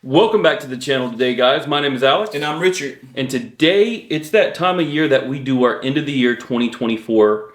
Welcome back to the channel today, guys. My name is Alex. And I'm Richard. And today, it's that time of year that we do our end of the year 2024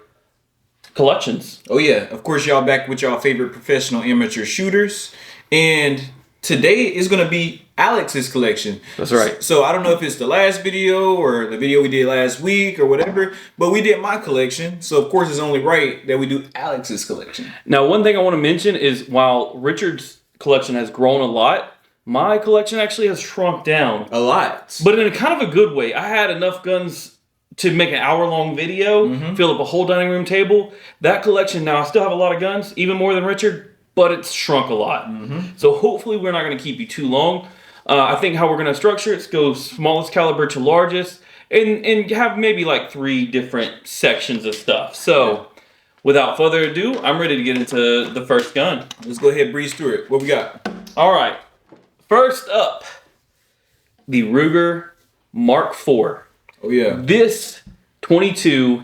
collections. Oh yeah, of course y'all back with y'all favorite professional amateur shooters. And today is going to be Alex's collection. That's right. So I don't know if it's the last video or the video we did last week or whatever, but we did my collection. So of course it's only right that we do Alex's collection. Now, one thing I want to mention is while Richard's collection has grown a lot, my collection actually has shrunk down. A lot. But in a kind of a good way. I had enough guns to make an hour-long video, fill up a whole dining room table. That collection now, I still have a lot of guns, even more than Richard, but it's shrunk a lot. So hopefully we're not going to keep you too long. I think how we're going to structure it goes smallest caliber to largest, and have maybe like 3 different sections of stuff. So without further ado, I'm ready to get into the first gun. Let's go ahead and breeze through it. What we got? All right. First up, the Ruger Mark IV. Oh yeah. This 22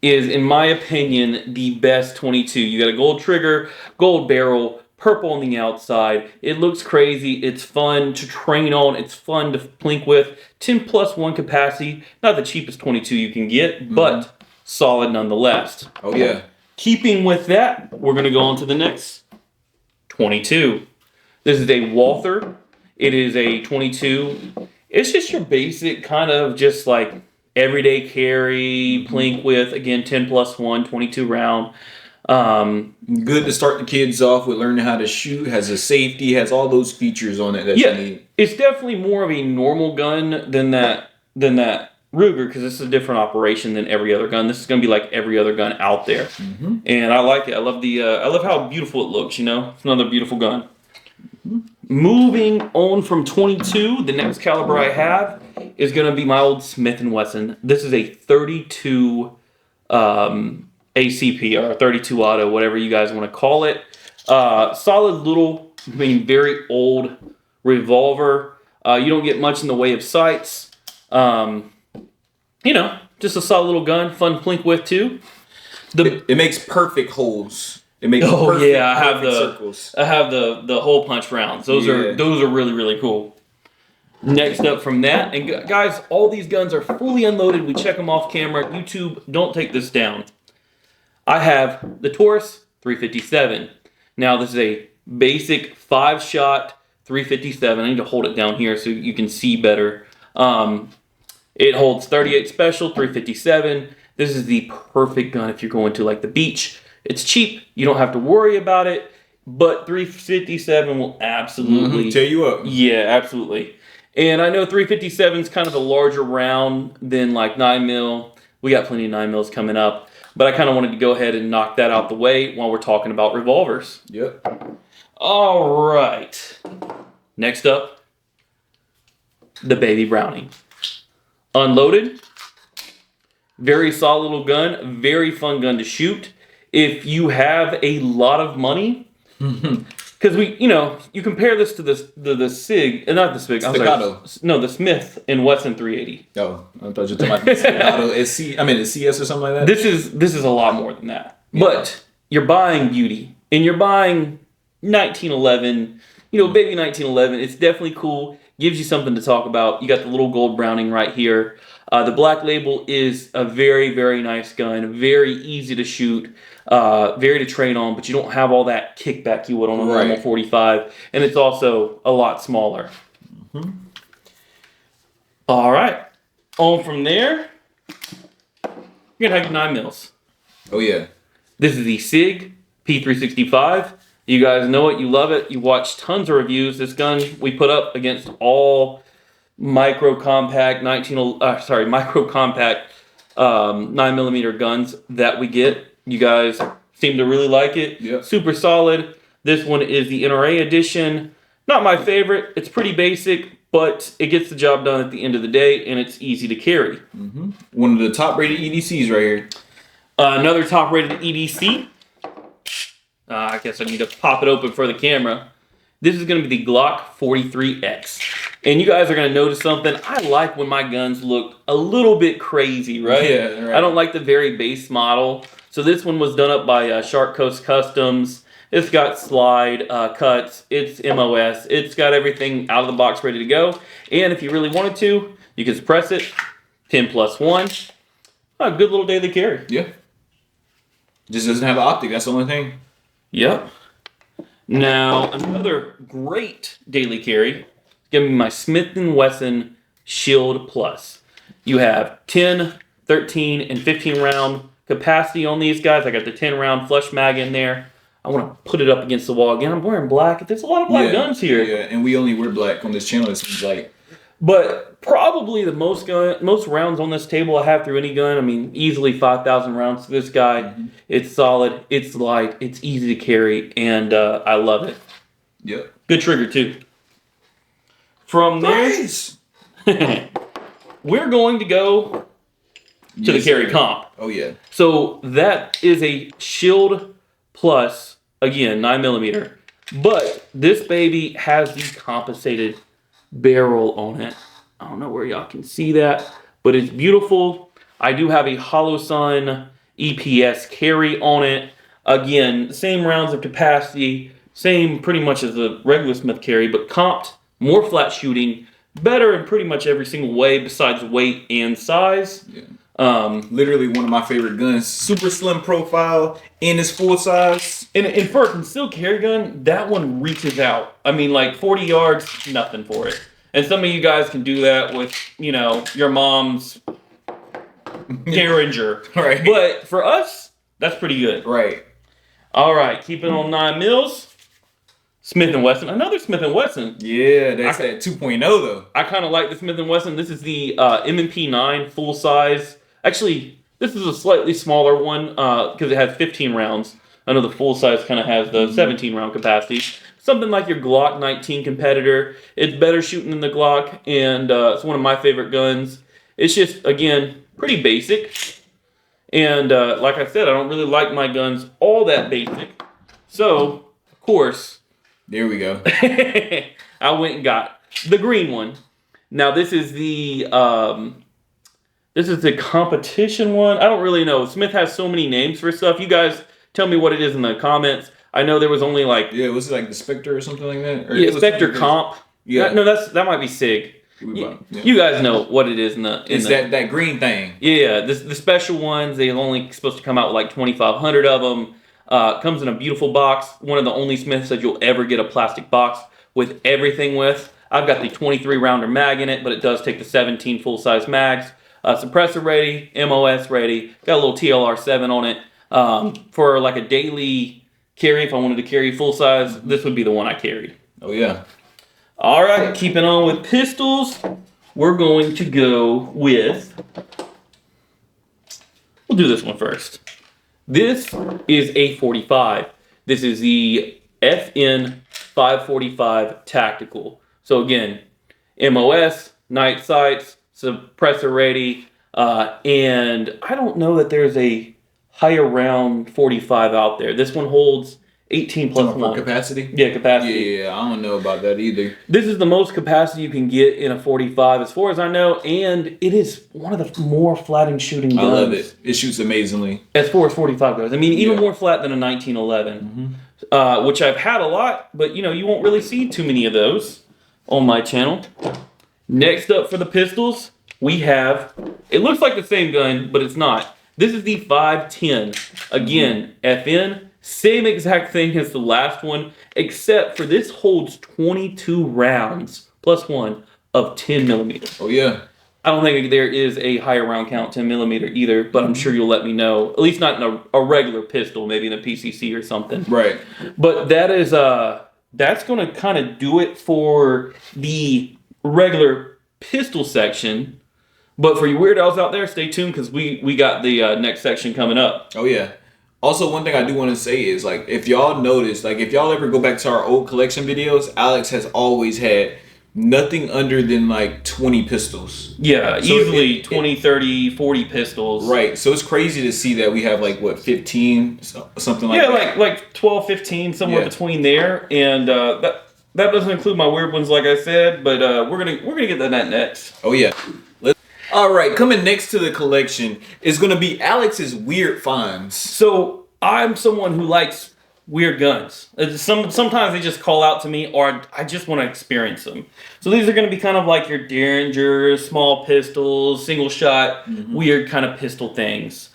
is, in my opinion, the best 22. You got a gold trigger, gold barrel, purple on the outside. It looks crazy. It's fun to train on. It's fun to plink with. 10+1 capacity. Not the cheapest 22 you can get, but solid nonetheless. Oh yeah. Keeping with that, we're going to go on to the next 22. This is a Walther. It is a 22. It's just your basic kind of just like everyday carry, plink with, again, 10+1, 22 round. Good to start the kids off with learning how to shoot, has a safety, has all those features on it that you need. It's definitely more of a normal gun than that Ruger, because this is a different operation than every other gun. This is going to be like every other gun out there. And I like it. I love how beautiful it looks, you know? It's another beautiful gun. Moving on from 22, the next caliber I have is going to be my old Smith & Wesson. This is a 32 ACP or 32 auto, whatever you guys want to call it. Solid little, very old revolver. You don't get much in the way of sights. You know, just a solid little gun, fun to plink with too. It makes perfect holes. It makes circles. I have the hole punch rounds. Those are really, really cool. Next up from that, and guys, all these guns are fully unloaded. We check them off camera. YouTube, don't take this down. I have the Taurus 357. Now this is a basic 5-shot 357. I need to hold it down here so you can see better. It holds 38 special 357. This is the perfect gun if you're going to like the beach. It's cheap. You don't have to worry about it. But 357 will absolutely tear you up. Yeah, absolutely. And I know 357 is kind of a larger round than like 9mm. We got plenty of 9mm coming up. But I kind of wanted to go ahead and knock that out the way while we're talking about revolvers. Yep. All right. Next up, the Baby Browning. Unloaded. Very solid little gun. Very fun gun to shoot. If you have a lot of money, because you compare this to the SIG, not the SIG, the Smith & Wesson 380. Oh, I thought you were talking about the Staccato the CS or something like that. This is a lot more than that. Yeah. But you're buying beauty, and you're buying 1911. Baby 1911. It's definitely cool. Gives you something to talk about. You got the little gold Browning right here. The Black Label is a very, very nice gun. Very easy to shoot. Very to train on, but you don't have all that kickback you would on a normal 45. And it's also a lot smaller. All right. On from there, you're going to have your 9mm. Oh, yeah. This is the SIG P365. You guys know it. You love it. You watch tons of reviews. This gun we put up against all micro compact 9mm guns that we get. You guys seem to really like it. Yep. Super solid. This one is the NRA edition. Not my favorite. It's pretty basic, but it gets the job done at the end of the day, and it's easy to carry. One of the top-rated EDCs right here. Another top-rated EDC. I guess I need to pop it open for the camera. This is going to be the Glock 43X. And you guys are going to notice something. I like when my guns look a little bit crazy, right? Yeah, right. I don't like the very base model. So this one was done up by Shark Coast Customs. It's got slide cuts. It's MOS. It's got everything out of the box ready to go. And if you really wanted to, you can suppress it. 10+1. A good little daily carry. Yeah. Just doesn't have an optic. That's the only thing. Yep. Now, another great daily carry is going to be my Smith & Wesson Shield Plus. You have 10, 13, and 15 round capacity on these guys. I got the 10 round flush mag in there. I want to put it up against the wall again. I'm wearing black. There's a lot of black guns here. Yeah, and we only wear black on this channel. It seems like. But probably the most rounds on this table I have through any gun. I mean, easily 5,000 rounds to this guy. Mm-hmm. It's solid. It's light. It's easy to carry, and I love it. Yep. Good trigger too. From there, we're going to go to the carry comp. Oh yeah. So that is a Shield Plus, again, 9mm. But this baby has the compensated barrel on it. I don't know where y'all can see that, but it's beautiful. I do have a Holosun EPS carry on it. Again, same rounds of capacity, same pretty much as the regular Smith carry, but comped, more flat shooting, better in pretty much every single way besides weight and size. Yeah. Literally one of my favorite guns. Super slim profile in its full size. And for a concealed carry gun, that one reaches out. I mean, like 40 yards, nothing for it. And some of you guys can do that with, you know, your mom's Derringer. Right. But for us, that's pretty good. Right. All right, keeping on 9mm. Smith & Wesson, another Smith & Wesson. Yeah, that's that 2.0 though. I kind of like the Smith & Wesson. This is the M&P 9 full size. Actually, this is a slightly smaller one because it has 15 rounds. I know the full size kind of has the 17 round capacity. Something like your Glock 19 competitor. It's better shooting than the Glock, and it's one of my favorite guns. It's just, again, pretty basic. And like I said, I don't really like my guns all that basic. So, of course, there we go. I went and got the green one. Now this is the competition one. I don't really know. Smith has so many names for stuff. You guys tell me what it is in the comments. I know there was only like was it like the Spectre or something like that? Or yeah, Spectre Comp. Yeah, no, that might be SIG. You guys know what it is in the. It's that green thing. Yeah, the special ones. They're only supposed to come out with like 2,500 of them. Comes in a beautiful box. One of the only Smiths that you'll ever get a plastic box with everything with. I've got the 23 rounder mag in it, but it does take the 17 full size mags. Suppressor ready, MOS ready. Got a little TLR7 on it. For like a daily carry, if I wanted to carry full size, this would be the one I carried. Oh yeah. All right, keeping on with pistols, we're going to go with. We'll do this one first. This is a 45. This is the FN 545 Tactical. So again, MOS, night sights, suppressor ready, and I don't know that there's a higher round 45 out there. This one holds 18+1. Capacity? Yeah, capacity. Yeah, I don't know about that either. This is the most capacity you can get in a 45 as far as I know, and it is one of the more flatting shooting guns. I love it. It shoots amazingly. As far as 45 goes. I mean, even more flat than a 1911, which I've had a lot, but you know, you won't really see too many of those on my channel. Next up for the pistols, we have, it looks like the same gun, but it's not. This is the 510. Again, FN. Same exact thing as the last one, except for this holds 22 rounds, +1, of 10mm. Oh, yeah. I don't think there is a higher round count 10mm either, but I'm sure you'll let me know. At least not in a regular pistol, maybe in a PCC or something. Right. But that is, that's going to kind of do it for the regular pistol section. But for you weirdos out there, stay tuned because we got the next section coming up. Oh, yeah. Also, one thing I do want to say is, like, if y'all notice, like, if y'all ever go back to our old collection videos, Alex has always had nothing under than, like, 20 pistols. Yeah, so easily 20, 30, 40 pistols. Right. So it's crazy to see that we have, like, what, 15? Something like that. Yeah, like 12, 15, somewhere between there. And that doesn't include my weird ones, like I said, but we're gonna get to that next. Oh, yeah. All right, coming next to the collection is going to be Alex's weird finds. So I'm someone who likes weird guns. Sometimes they just call out to me, or I just want to experience them. So these are going to be kind of like your Derringers, small pistols, single shot, weird kind of pistol things.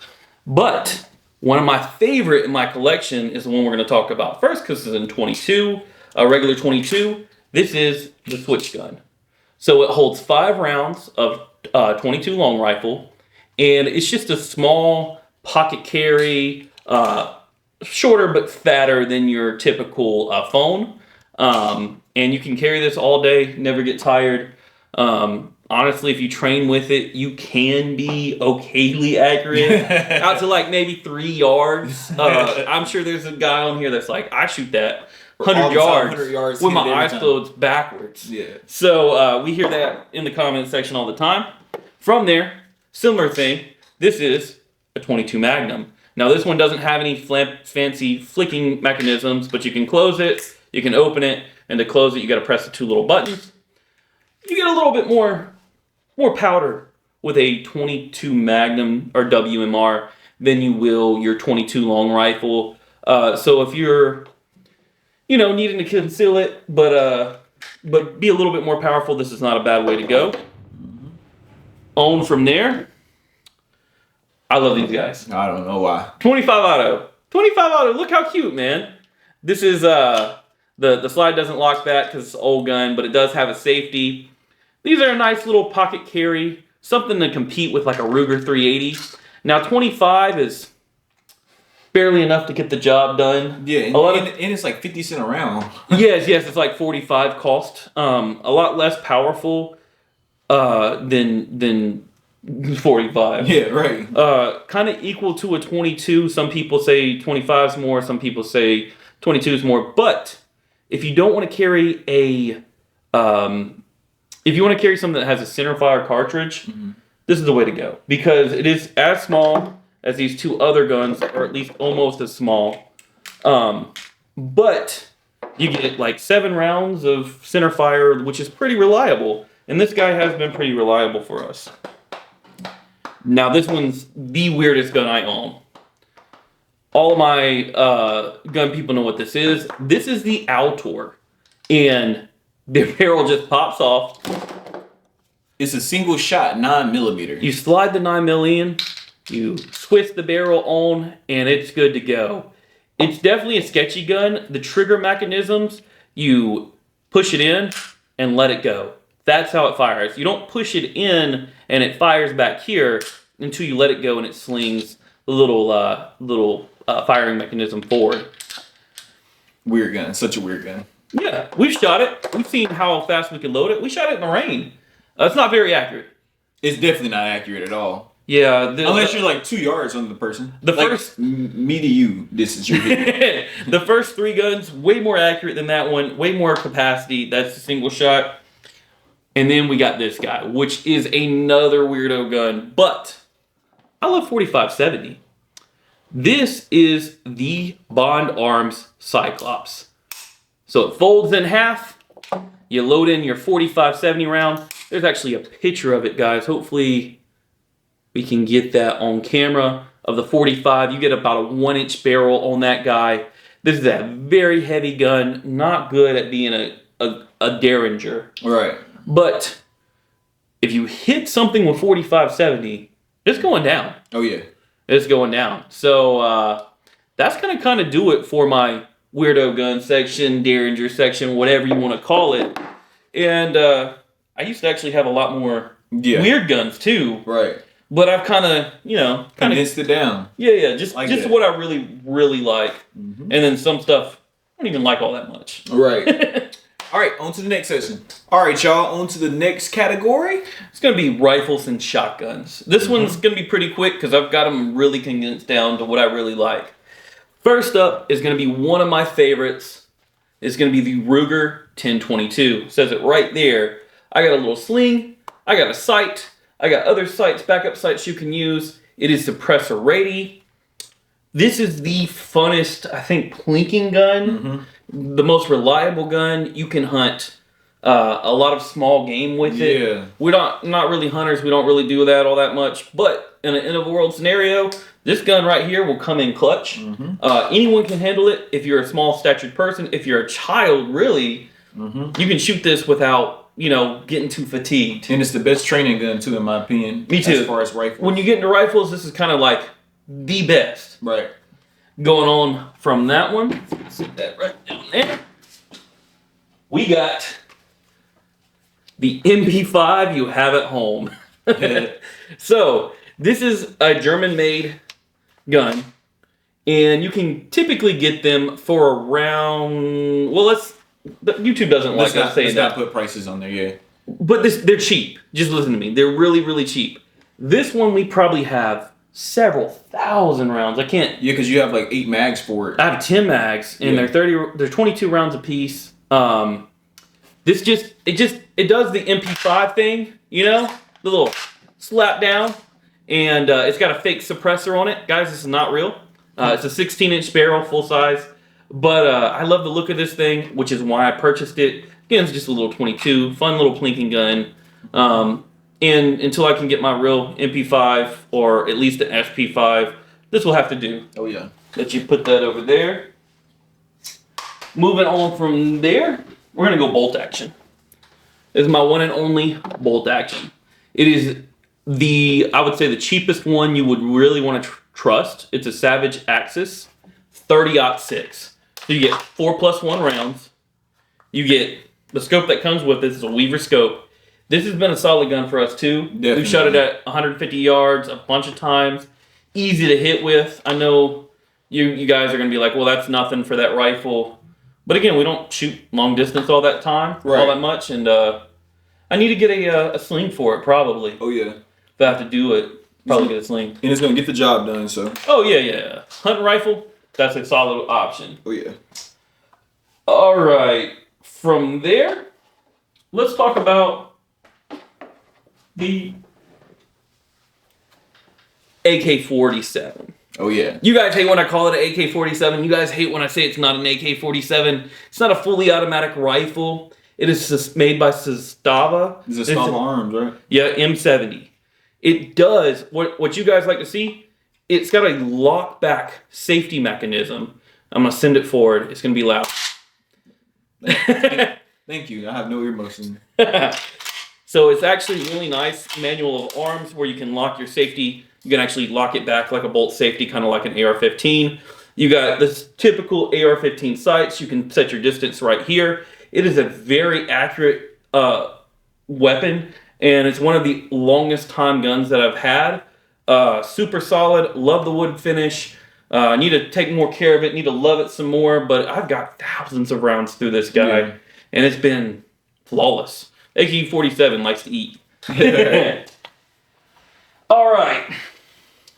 But one of my favorite in my collection is the one we're going to talk about first, because it's in 22, a regular 22. This is the switch gun. So it holds 5 rounds of 22 long rifle, and it's just a small pocket carry, shorter but fatter than your typical phone. And you can carry this all day, never get tired. Honestly, if you train with it, you can be okayly accurate out to like maybe 3 yards. I'm sure there's a guy on here that's like, I shoot that 100 yards with my eyes closed backwards. Yeah. So we hear that in the comment section all the time. From there, similar thing. This is a 22 Magnum. Now this one doesn't have any fancy flicking mechanisms, but you can close it, you can open it, and to close it, you got to press the 2 little buttons. You get a little bit more powder with a 22 Magnum or WMR than you will your 22 long rifle. So if you're, needing to conceal it, but be a little bit more powerful, this is not a bad way to go. On from there, I love these guys. I don't know why. 25 auto. 25 auto. Look how cute, man. This is the slide doesn't lock back because it's an old gun, but it does have a safety. These are a nice little pocket carry, something to compete with like a Ruger 380. Now 25 is barely enough to get the job done. Yeah, and it's like 50 cents a round. yes, it's like 45 cost. A lot less powerful than 45. Yeah, right. Kind of equal to a 22. Some people say 25 is more. Some people say 22 is more. But if you don't want to carry if you want to carry something that has a centerfire cartridge, this is the way to go, because it is as small as these 2 other guns, or at least almost as small. But you get like 7 rounds of centerfire, which is pretty reliable. And this guy has been pretty reliable for us. Now this one's the weirdest gun I own. All of my gun people know what this is. This is the Altor. And the barrel just pops off. It's a single shot 9mm. You slide the 9mm in, you twist the barrel on, and it's good to go. It's definitely a sketchy gun. The trigger mechanisms, you push it in and let it go. That's how it fires. You don't push it in and it fires back here until you let it go and it slings the little firing mechanism forward. Weird gun. Such a weird gun. Yeah, we've shot it. We've seen how fast we can load it. We shot it in the rain. It's not very accurate. It's definitely not accurate at all. Yeah. Unless you're like 2 yards under the person. First... Me to you, this is your video. The first 3 guns, way more accurate than that one. Way more capacity. That's a single shot. And then we got this guy, which is another weirdo gun. But I love 4570. This is the Bond Arms Cyclops. So it folds in half. You load in your 4570 round. There's actually a picture of it, guys. Hopefully we can get that on camera of the 45. You get about a 1-inch barrel on that guy. This is a very heavy gun. Not good at being a Derringer. Right. But if you hit something with 4570, it's going down. Oh, yeah. It's going down. So that's going to kind of do it for my weirdo gun section, Derringer section, whatever you want to call it. And I used to actually have a lot more weird guns too. Right. But I've kind of, condensed it down. Yeah, just what I really, really like. And then some stuff I don't even like all that much. Right. All right, on to the next session. All right, y'all, on to the next category. It's going to be rifles and shotguns. This one's going to be pretty quick because I've got them really condensed down to what I really like. First up is going to be one of my favorites. It's going to be the Ruger 1022. It says it right there. I got a little sling. I got a sight. I got other sights, backup sights you can use. It is suppressor ready. This is the funnest, I think, plinking gun. The most reliable gun. You can hunt a lot of small game with it. We're not really hunters. We don't really do that all that much. But in an end of the world scenario, This gun right here will come in clutch. Anyone can handle it. If you're a small statured person, if you're a child, really, you can shoot this without, getting too fatigued. And it's the best training gun too, in my opinion. Me too. As far as rifles. When you get into rifles, this is kind of like the best. Right. Going on from that one, sit that right down there. We got the MP5 you have at home. So this is a German-made gun, and you can typically get them for around. Well, YouTube doesn't like us saying that. Let's not put prices on there, yeah. But they're cheap. Just listen to me. They're really, really cheap. This one we probably have several thousand rounds. I can't. Yeah, because you have like 8 mags for it. I have 10 mags, and they're 22 rounds apiece. It does the MP5 thing, the little slap down, and it's got a fake suppressor on it. Guys, this is not real. It's a 16-inch barrel, full size, but I love the look of this thing, which is why I purchased it. Again, it's just a little 22, fun little plinking gun. And until I can get my real MP5 or at least an SP5, this will have to do. Oh yeah. Let you put that over there. Moving on from there, we're gonna go bolt action. This is my one and only bolt action. It is I would say the cheapest one you would really want to trust. It's a Savage Axis 30-06. So you get 4+1 rounds. You get the scope that comes with this is a Weaver scope. This has been a solid gun for us too. Definitely. We've shot it at 150 yards a bunch of times. Easy to hit with. I know you guys are going to be like, well, that's nothing for that rifle. But again, we don't shoot long distance all that much. And I need to get a sling for it probably. Oh yeah. If I have to do it, probably get a sling. And it's going to get the job done, so. Oh yeah. Hunting rifle, that's a solid option. Oh yeah. All right. From there, let's talk about the AK-47. Oh yeah. You guys hate when I call it an AK-47. You guys hate when I say it's not an AK-47. It's not a fully automatic rifle. It is made by Zastava. Zastava Arms, right? Yeah, M70. It does what you guys like to see. It's got a lock back safety mechanism. I'm gonna send it forward. It's gonna be loud. Thank you. I have no ear motion. So it's actually really nice manual of arms where you can lock your safety. You can actually lock it back like a bolt safety, kind of like an AR-15. You got this typical AR-15 sights. You can set your distance right here. It is a very accurate weapon, and it's one of the longest time guns that I've had. Super solid. Love the wood finish. Need to take more care of it. Need to love it some more, but I've got thousands of rounds through this guy, and it's been flawless. AK-47 likes to eat. All right.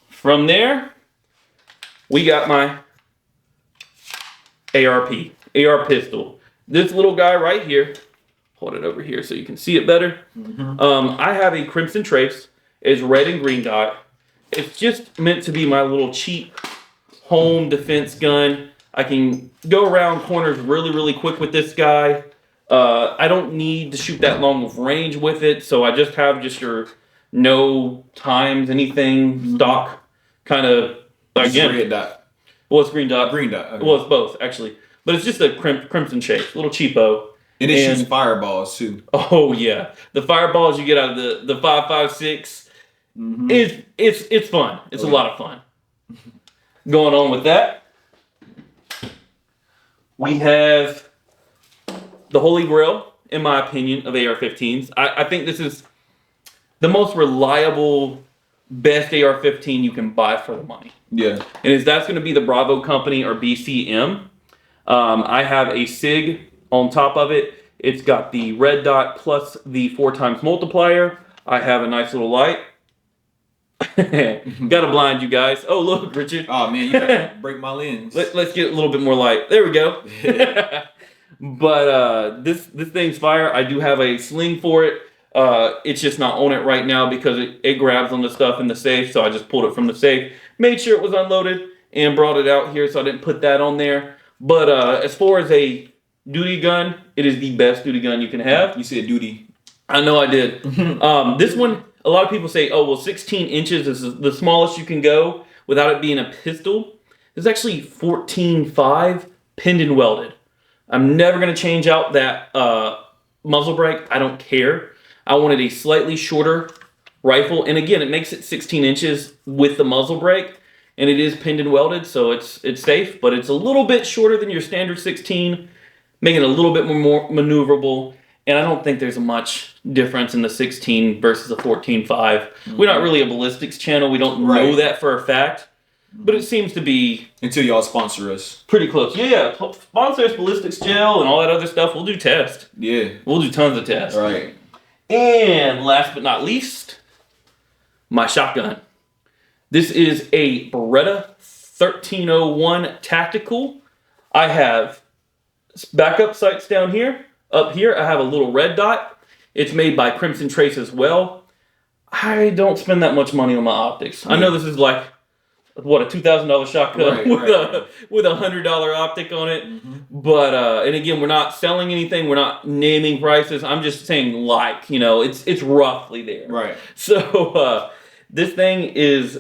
From there, we got my AR pistol. This little guy right here, hold it over here so you can see it better. I have a Crimson Trace. It's red and green dot. It's just meant to be my little cheap home defense gun. I can go around corners really, really quick with this guy. I don't need to shoot that long of range with it, so I just have your no times anything stock kind of again. Red dot. Well, it's green dot. Green dot. Okay. Well, it's both actually, but it's just a Crimson Chase, little cheapo. And it shoots fireballs too. Oh yeah, the fireballs you get out of the 5.56. It's fun. It's a lot of fun. Going on with that, we have the Holy Grail, in my opinion, of AR-15s. I think this is the most reliable, best AR-15 you can buy for the money. Yeah. And that's going to be the Bravo Company or BCM. I have a SIG on top of it. It's got the red dot plus the 4x multiplier. I have a nice little light. Gotta blind you guys. Oh, look, Richard. Oh, man, you gotta break my lens. Let's get a little bit more light. There we go. But this thing's fire. I do have a sling for it. It's just not on it right now because it grabs on the stuff in the safe. So I just pulled it from the safe, made sure it was unloaded, and brought it out here. So I didn't put that on there. But as far as a duty gun, it is the best duty gun you can have. You said duty. I know I did. This one, a lot of people say, oh, well, 16 inches is the smallest you can go. without it being a pistol, is actually 14.5 pinned and welded. I'm never going to change out that muzzle brake. I don't care. I wanted a slightly shorter rifle. And again, it makes it 16 inches with the muzzle brake. And it is pinned and welded, so it's safe. But it's a little bit shorter than your standard 16, making it a little bit more maneuverable. And I don't think there's much difference in the 16 versus a 14.5. Mm-hmm. We're not really a ballistics channel. We don't know that for a fact. But it seems to be... Until y'all sponsor us. Pretty close. Yeah. Sponsor us, ballistics gel and all that other stuff. We'll do tests. Yeah. We'll do tons of tests. Right. And last but not least, my shotgun. This is a Beretta 1301 Tactical. I have backup sights down here. Up here, I have a little red dot. It's made by Crimson Trace as well. I don't spend that much money on my optics. I know this is like, what, a $2,000 shotgun with a $100 optic on it. Mm-hmm. But, and again, we're not selling anything. We're not naming prices. I'm just saying it's roughly there. Right. So, this thing is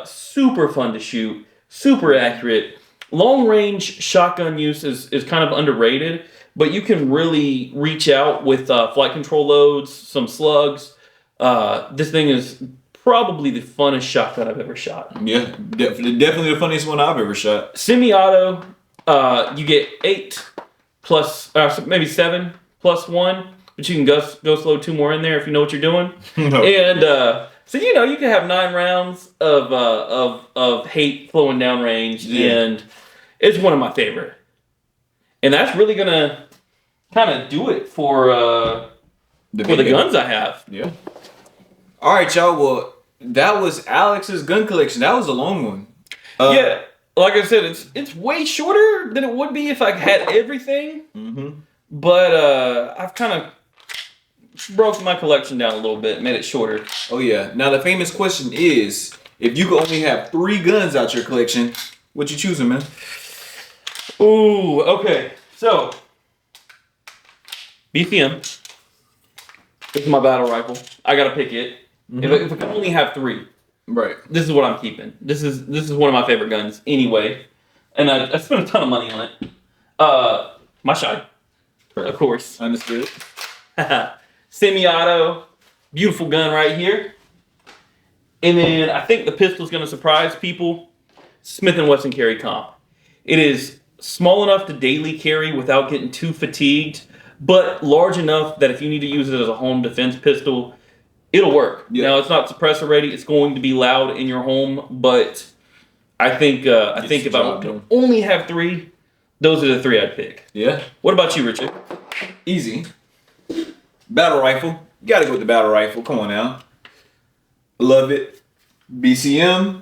super fun to shoot, super accurate. Long range shotgun use is kind of underrated, but you can really reach out with flight control loads, some slugs. This thing is probably the funnest shotgun I've ever shot. Yeah, definitely the funniest one I've ever shot. Semi-auto, you get 8 plus, maybe 7 plus 1, but you can go slow 2 more in there if you know what you're doing. No. And so you can have 9 rounds of hate flowing downrange, and it's one of my favorite. And that's really gonna kind of do it for the guns I have. Yeah. All right, y'all. Well, that was Alex's gun collection. That was a long one. Yeah, like I said, it's way shorter than it would be if I had everything. Mm-hmm. But I've kind of broke my collection down a little bit, made it shorter. Oh yeah. Now the famous question is, if you could only have 3 guns out your collection, what you choosing, man? Ooh, okay. So BCM. This is my battle rifle. I gotta pick it. Mm-hmm. If I could only have 3, right? This is what I'm keeping. This is one of my favorite guns anyway, and I spent a ton of money on it. My shot, of course. Understood. Semi-auto, beautiful gun right here. And then I think the pistol's going to surprise people. Smith & Wesson Carry Comp. It is small enough to daily carry without getting too fatigued, but large enough that if you need to use it as a home defense pistol, it'll work. Yeah. Now, it's not suppressor ready. It's going to be loud in your home, but I think if I could only have 3, those are the 3 I'd pick. Yeah. What about you, Richard? Easy. Battle rifle. You gotta go with the battle rifle. Come on now. Love it. BCM.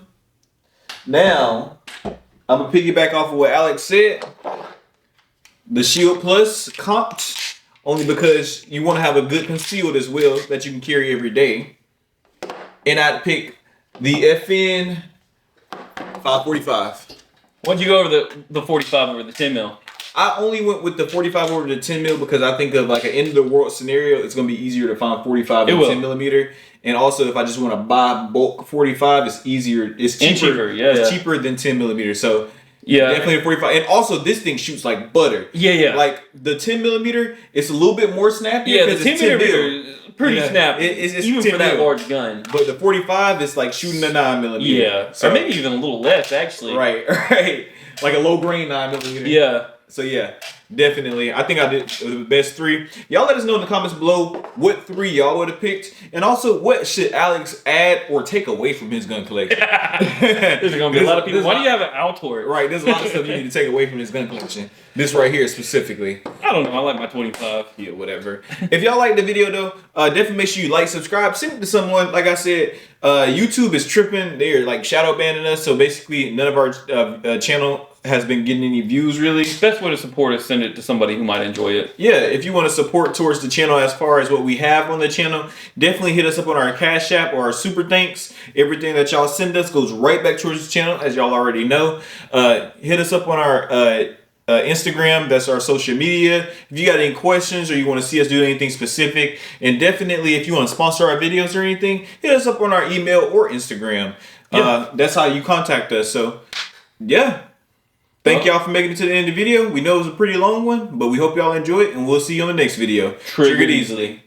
Now, I'm gonna piggyback off of what Alex said. The Shield Plus comped, only because you want to have a good concealed as well that you can carry every day. And I'd pick the FN 545. Why'd you go over the 45 over the 10 mil? I only went with the 45 over the 10 mil because I think of like an end of the world scenario. It's going to be easier to find 45 and 10 millimeter. And also, if I just want to buy bulk 45, it's easier. It's cheaper. It's cheaper than 10 millimeter. So definitely a 45. And also, this thing shoots like butter. Yeah. Like the 10 millimeter, it's a little bit more snappy. Yeah, the 10 millimeter is pretty snappy. It's even for that large gun. But the 45 is like shooting a 9 millimeter. Yeah, so, or maybe even a little less actually. Right. Like a low grain 9 millimeter. Yeah. So yeah, definitely. I think I did the best 3. Y'all let us know in the comments below what 3 y'all would have picked. And also, what should Alex add or take away from his gun collection? There's going to be a lot of people. Why do you have an Altor? Right, there's a lot of stuff you need to take away from his gun collection. This right here specifically. I don't know. I like my 25. Yeah, whatever. If y'all like the video though, definitely make sure you like, subscribe, send it to someone. Like I said, YouTube is tripping. They're like shadow banning us. So basically, none of our channel has been getting any views really. Best way to support is send it to somebody who might enjoy it. Yeah, if you want to support towards the channel as far as what we have on the channel, definitely hit us up on our Cash App or our Super Thanks. Everything that y'all send us goes right back towards the channel, as y'all already know. Hit us up on our Instagram. That's our social media. If you got any questions or you want to see us do anything specific, and definitely if you want to sponsor our videos or anything, hit us up on our email or Instagram. That's how you contact us. So, yeah. Thank y'all for making it to the end of the video. We know it was a pretty long one, but we hope y'all enjoy it, and we'll see you on the next video. Triggered easily.